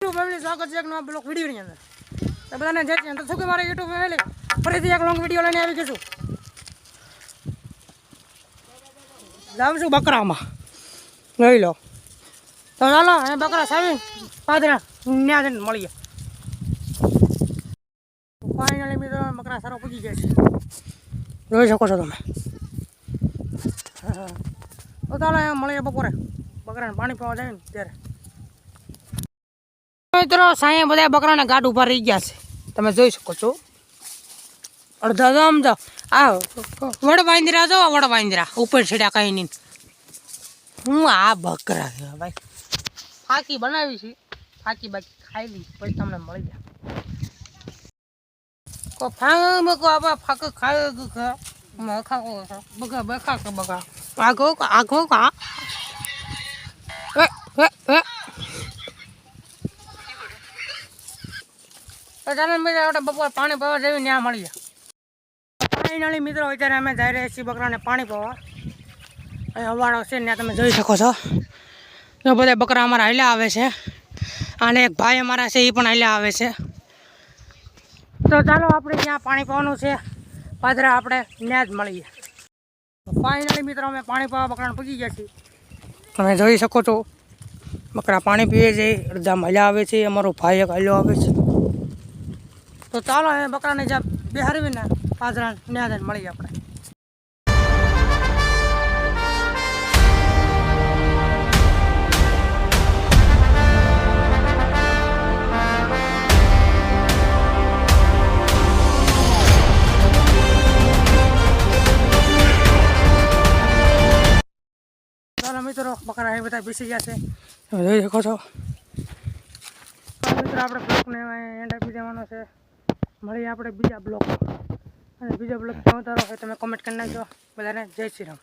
YouTube family સ્વાગત છે એક નવા બ્લોગ વિડીયોની અંદર. તો બધાને જય શ્રી રામ. તો શું કે મારા YouTube ફેમિલી ફરીથી એક લોંગ વિડીયો લઈને આવી ગયો છું. જાઉં છું બકરામાં લઈ લો. તો ચાલો એ બકરા સાવી પાદરા ન્યા જઈને મળીએ. ફાઇનલી મિત્રો બકરા સારો પૂગી ગયા છે, જોઈ શકો છો તમે. તો ચાલો એમ મળીએ બપોરે બકરાને પાણી પીવા જાય ને ત્યારે. મિત્રો સાંઈ બધા બકરાને ગાઢ ઉભા રહી ગયા છે, તમે જોઈ શકો છો. અડધા તો આમ તો આ વડ વાંદરા જો વડ વાંદરા ઉપર છેડ્યા કઈ નહીં. હું આ બકરા છે ભાઈ ફાકી બનાવી છે, ફાકી બાકી ખાઈ લી પછી તમને મળી જાય. કો ફાંગ મકો આબા ફાક ખાય ગખા મખા કો બગા બખા કે બગા આગો કા એ તો ચાલો મિત્રો આપણે બપોર પાણી પીવા જઈએ ત્યાં મળીએ. ફાઇનલી મિત્રો અત્યારે અમે જઈ રહ્યા છીએ બકરાને પાણી પીવા. અહીં અવાડો છે ત્યાં તમે જોઈ શકો છો. તો બધા બકરા અમારા હાલ્યા આવે છે અને એક ભાઈ અમારા છે એ પણ હાલ્યા આવે છે. તો ચાલો આપણે ત્યાં પાણી પીવાનું છે પાદરા, આપણે ત્યાં જ મળીએ. ફાઇનલી મિત્રો અમે પાણી પીવા બકરાને પૂગી ગયા છીએ. તમે જોઈ શકો છો બકરા પાણી પીવે છે, અડધા હાલ્યા આવે છે, અમારો ભાઈ એક હાલ્યો આવે છે. તો ચાલો એ બકરાને જ્યાં બેહારવી ને પાદરા ત્યાં જઈને મળીએ આપણે. ચાલો મિત્રો બકરા એ બધા બેસી ગયા છે, તમે જોઈ શકો છો. મિત્રો આપણે બ્લોકને એન્ડ આપી દેવાનો છે. મળીએ આપણે બીજા બ્લોક અને બીજા બ્લોક કેવો તારો હોય તમે કોમેન્ટ કરી નાખજો. બધાને જય શ્રી રામ.